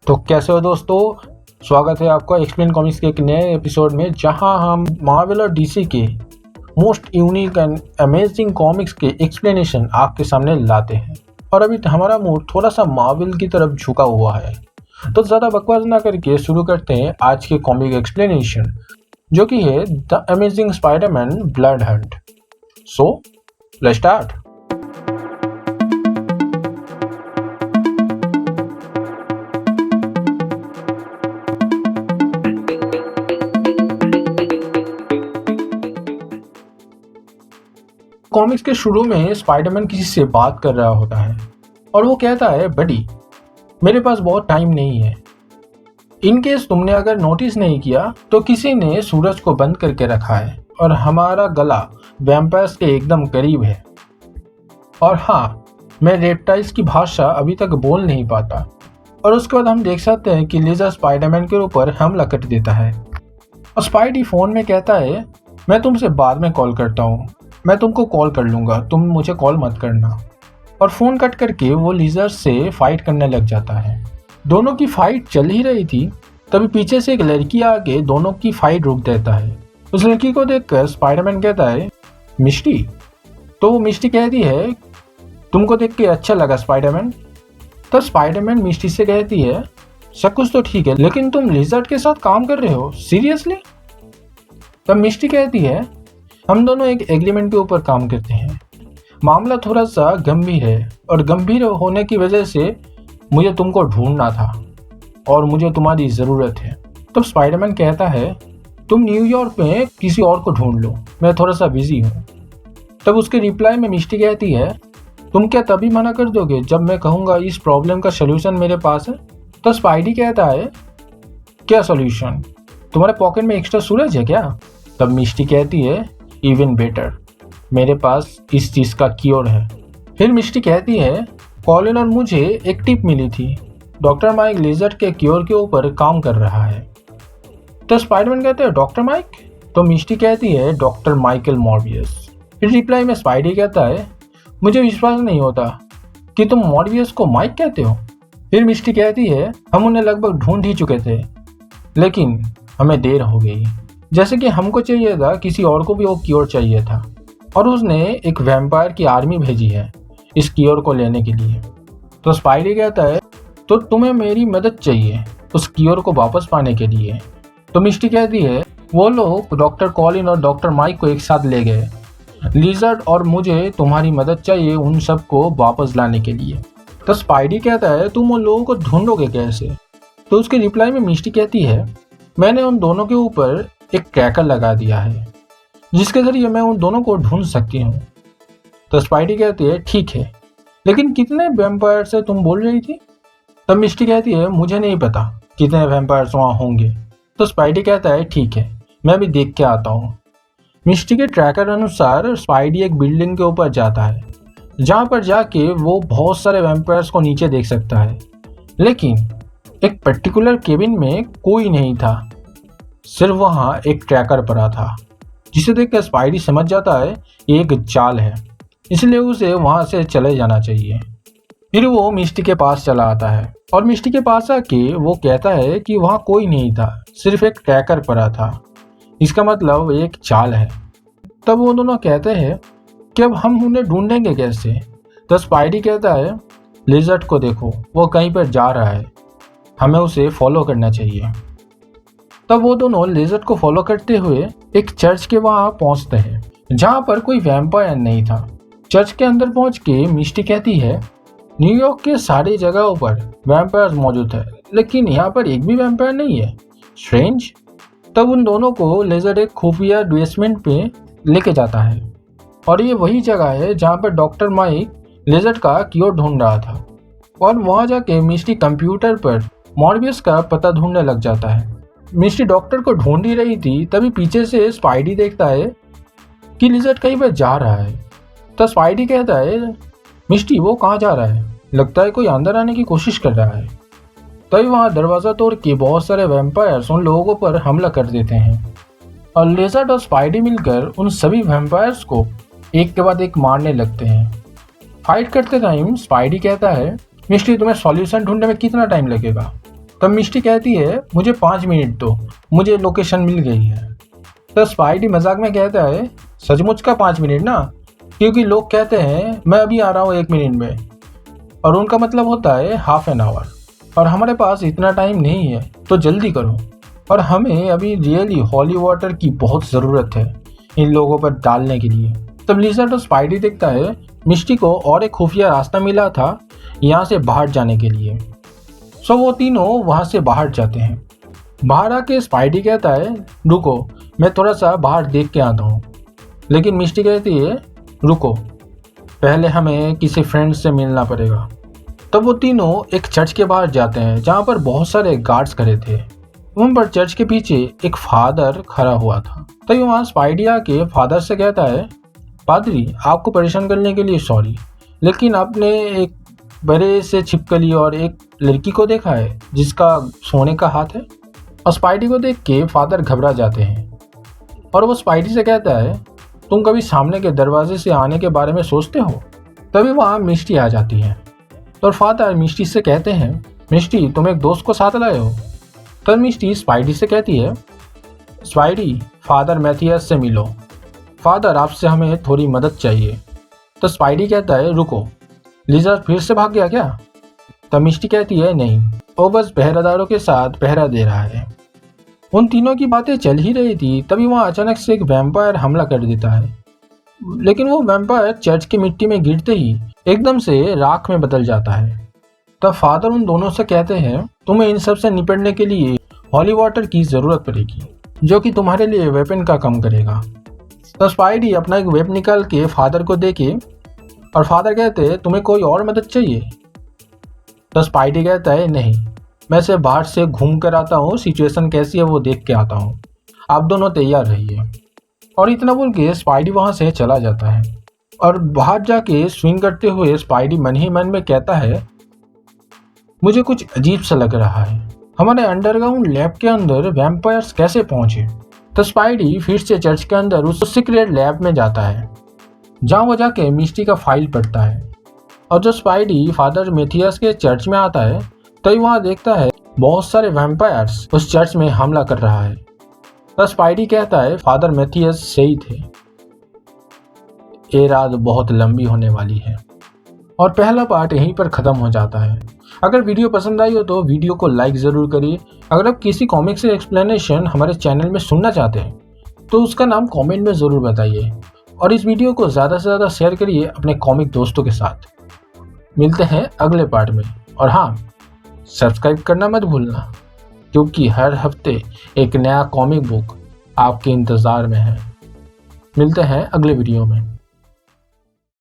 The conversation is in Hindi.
तो कैसे हो दोस्तों। स्वागत है आपका एक्सप्लेन कॉमिक्स के एक नए एपिसोड में, जहां हम मार्वल और डीसी के most unique and amazing comics के एक्सप्लेनेशन आपके सामने लाते हैं। और अभी हमारा मूड थोड़ा सा मार्वल की तरफ झुका हुआ है, तो ज़्यादा बकवास ना करके शुरू करते हैं आज के कॉमिक एक्सप्लेनेशन, जो कि है the amazing Spiderman blood Hunt. So let's start. Comics के शुरू में स्पाइडरमैन किसी से बात कर रहा होता है और वो कहता है, बडी मेरे पास बहुत टाइम नहीं है। इनकेस तुमने अगर नोटिस नहीं किया तो किसी ने सूरज को बंद करके रखा है और हमारा गला वैम्पायर्स के एकदम करीब है। और हाँ, मैं रेप्टाइल्स की भाषा अभी तक बोल नहीं पाता। और उसके बाद हम देख सकते हैं कि लिज़ा स्पाइडरमैन के ऊपर हमला कर देता है और स्पाइडी फोन में कहता है, मैं तुमसे बाद में कॉल करता हूँ, मैं तुमको कॉल कर लूँगा, तुम मुझे कॉल मत करना। और फ़ोन कट करके वो लिज़र्ड से फाइट करने लग जाता है। दोनों की फाइट चल ही रही थी, तभी पीछे से एक लड़की आके दोनों की फाइट रोक देता है। उस लड़की को देखकर स्पाइडरमैन कहता है, मिस्टी। तो वो मिस्टी कहती है, तुमको देख के अच्छा लगा स्पाइडरमैन। तब स्पाइडरमैन मिस्टी से कहती है, सब कुछ तो ठीक है, लेकिन तुम लिज़र्ड के साथ काम कर रहे हो, सीरियसली? तब मिस्टी कहती है, हम दोनों एक एग्रीमेंट के ऊपर काम करते हैं। मामला थोड़ा सा गंभीर है और गंभीर होने की वजह से मुझे तुमको ढूंढना था और मुझे तुम्हारी ज़रूरत है। तो स्पाइडरमैन कहता है, तुम न्यूयॉर्क में किसी और को ढूंढ लो, मैं थोड़ा सा बिजी हूँ। तब उसके रिप्लाई में मिस्टी कहती है, तुम क्या तभी मना कर दोगे जब मैं कहूँगा इस प्रॉब्लम का सलूशन मेरे पास है? तो स्पाइडी कहता है, क्या सॉल्यूशन? तुम्हारे पॉकेट में एक्स्ट्रा सूरज है क्या? तब मिस्टी कहती है, इवन बेटर, मेरे पास इस चीज़ का क्योर है। फिर मिस्टी कहती है, कॉलिन और मुझे एक टिप मिली थी, डॉक्टर माइक लिज़र्ड के क्योर के ऊपर काम कर रहा है। तो स्पाइडरमैन कहते हैं, डॉक्टर माइक? तो मिस्टी कहती है, डॉक्टर माइकल मॉर्बियस। फिर रिप्लाई में स्पाइडी कहता है, मुझे विश्वास नहीं होता कि तुम मॉर्बियस को माइक कहते हो। फिर मिस्टी कहती है, हम उन्हें लगभग ढूंढ ही चुके थे, लेकिन हमें देर हो गई। जैसे कि हमको चाहिए था, किसी और को भी वो क्योर चाहिए था और उसने एक वैम्पायर की आर्मी भेजी है इस क्योर को लेने के लिए। तो स्पाइडी कहता है, तो तुम्हें मेरी मदद चाहिए उस क्योर को वापस पाने के लिए। तो मिस्टी कहती है, वो लोग डॉक्टर कॉलिन और डॉक्टर माइक को एक साथ ले गए, लिज़र्ड और मुझे तुम्हारी मदद चाहिए उन सब को वापस लाने के लिए। तो स्पाइडी कहता है, तुम उन लोगों को ढूंढोगे कैसे? तो उसके रिप्लाई में मिस्टी कहती है, मैंने उन दोनों के ऊपर एक ट्रैकर लगा दिया है जिसके जरिए मैं उन दोनों को ढूंढ सकती हूँ। तो स्पाइडी कहती है, ठीक है, लेकिन कितने वैम्पायर से तुम बोल रही थी? तब मिस्टी कहती है, मुझे नहीं पता कितने वैम्पायर्स वहाँ होंगे। तो स्पाइडी कहता है, ठीक है, मैं भी देख के आता हूँ। मिस्टी के ट्रैकर अनुसार स्पाइडी एक बिल्डिंग के ऊपर जाता है, जहाँ पर जाके वो बहुत सारे वैम्पायर्स को नीचे देख सकता है, लेकिन एक पर्टिकुलर केबिन में कोई नहीं था, सिर्फ वहाँ एक ट्रैकर पड़ा था, जिसे देखकर स्पाइडी समझ जाता है ये एक चाल है, इसलिए उसे वहाँ से चले जाना चाहिए। फिर वो मिस्टी के पास चला आता है और मिस्टी के पास आके वो कहता है कि वहाँ कोई नहीं था, सिर्फ एक ट्रैकर पड़ा था, इसका मतलब एक चाल है। तब वो दोनों कहते हैं कि अब हम उन्हें ढूंढेंगे कैसे? तो स्पाइडी कहता है, लिज़र्ड को देखो, वो कहीं पर जा रहा है, हमें उसे फॉलो करना चाहिए। तब वो दोनों लिज़र्ड को फॉलो करते हुए एक चर्च के वहाँ पहुँचते हैं, जहाँ पर कोई वैम्पायर नहीं था। चर्च के अंदर पहुँच के मिस्टी कहती है, न्यूयॉर्क के सारी जगहों पर वैम्पायर्स मौजूद है, लेकिन यहाँ पर एक भी वैम्पायर नहीं है, स्ट्रेंज। तब उन दोनों को लिज़र्ड एक खुफिया बेसमेंट पे लेके जाता है और ये वही जगह है जहाँ पर डॉक्टर माइक लिज़र्ड का क्योर ढूंढ रहा था। और वहाँ जाके मिस्टी कंप्यूटर पर मॉर्बियस का पता ढूंढने लग जाता है। मिस्टी डॉक्टर को ढूंढ ही रही थी, तभी पीछे से स्पाइडी देखता है कि लिज़र्ड कहीं पर जा रहा है। तो स्पाइडी कहता है, मिस्टी वो कहाँ जा रहा है? लगता है कोई अंदर आने की कोशिश कर रहा है। तभी वहाँ दरवाज़ा तोड़ के बहुत सारे वैम्पायर्स उन लोगों पर हमला कर देते हैं और लिज़र्ड और स्पाइडी मिलकर उन सभी वैम्पायर्स को एक के बाद एक मारने लगते हैं। फाइट करते टाइम स्पाइडी कहता है, मिस्टी तुम्हें सॉल्यूशन ढूंढने में कितना टाइम लगेगा? तब मिस्टी कहती है मुझे 5 मिनट दो, मुझे लोकेशन मिल गई है। तो स्पाइडी मजाक में कहता है सचमुच का 5 मिनट ना, क्योंकि लोग कहते हैं मैं अभी आ रहा हूँ 1 मिनट में, और उनका मतलब होता है हाफ एन आवर, और हमारे पास इतना टाइम नहीं है तो जल्दी करो, और हमें अभी रियली हॉली वाटर की बहुत ज़रूरत है इन लोगों पर डालने के लिए। तब लिज़र्ड और स्पाइडी देखता है मिस्टी को और एक खुफिया रास्ता मिला था यहाँ से बाहर जाने के लिए। सो वो तीनों वहाँ से बाहर जाते हैं। बाहर आके स्पाइडी कहता है रुको, मैं थोड़ा सा बाहर देख के आता हूँ, लेकिन मिस्टी कहती है रुको, पहले हमें किसी फ्रेंड से मिलना पड़ेगा। तब वो तीनों एक चर्च के बाहर जाते हैं जहाँ पर बहुत सारे गार्ड्स खड़े थे। वहाँ पर चर्च के पीछे एक फादर खड़ा हुआ था। तभी वहाँ स्पाइडी आके फादर से कहता है पादरी, आपको परेशान करने के लिए सॉरी, लेकिन आपने एक बड़े से छिपकली और एक लड़की को देखा है जिसका सोने का हाथ है। और स्पाइडी को देख के फादर घबरा जाते हैं और वो स्पाइडी से कहता है तुम कभी सामने के दरवाजे से आने के बारे में सोचते हो। तभी वहाँ मिस्टी आ जाती है तो फादर मिस्टी से कहते हैं मिस्टी, तुम एक दोस्त को साथ लाए हो। तब मिस्टी स्पाइडी से कहती है स्पाइडी, फादर मैथियस से मिलो, फादर आपसे हमें थोड़ी मदद चाहिए। तो स्पाइडी कहता है रुको, लिज़र्ड फिर से भाग गया क्या। तब मिस्टी कहती है नहीं, वो बस पहरेदारों के साथ पहरा दे रहा है। उन तीनों की बातें चल ही रही थी तभी वहाँ अचानक से एक वैम्पायर हमला कर देता है, लेकिन वो वैम्पायर चर्च की मिट्टी में गिरते ही एकदम से राख में बदल जाता है। तब फादर उन दोनों से कहते हैं तुम्हें इन सब से निपटने के लिए हॉली वाटर की ज़रूरत पड़ेगी, जो कि तुम्हारे लिए वेपन का काम करेगा। तो स्पाइडी अपना एक वेप निकाल के फादर को देके, और फादर कहते हैं तुम्हें कोई और मदद चाहिए। तो स्पाइडी कहता है नहीं, मैं सिर्फ बाहर से घूम कर आता हूँ, सिचुएशन कैसी है वो देख के आता हूँ, आप दोनों तैयार रहिए। और इतना बोल के स्पाइडी वहाँ से चला जाता है और बाहर जाके स्विंग करते हुए स्पाइडी मन ही मन में कहता है मुझे कुछ अजीब सा लग रहा है, हमारे अंडरग्राउंड लैब के अंदर वैम्पायर्स कैसे पहुंचे। तो स्पाइडी फिर से चर्च के अंदर उस सीक्रेट लैब में जाता है जहाँ वो जाके मिस्टी का फाइल पढ़ता है। और जब स्पाइडी फादर मैथियस के चर्च में आता है तभी वहाँ देखता है बहुत सारे वैम्पायर्स उस चर्च में हमला कर रहा है। तो स्पाइडी कहता है फादर मैथियस सही थे, ये रात बहुत लंबी होने वाली है। और पहला पार्ट यहीं पर ख़त्म हो जाता है। अगर वीडियो पसंद आई हो तो वीडियो को लाइक ज़रूर करिए। अगर आप किसी कॉमिक से एक्सप्लेनेशन हमारे चैनल में सुनना चाहते हैं तो उसका नाम कमेंट में ज़रूर बताइए, और इस वीडियो को ज़्यादा से ज़्यादा शेयर करिए अपने कॉमिक दोस्तों के साथ। मिलते हैं अगले पार्ट में, और हाँ, सब्सक्राइब करना मत भूलना, क्योंकि हर हफ्ते एक नया कॉमिक बुक आपके इंतज़ार में है। मिलते हैं अगले वीडियो में।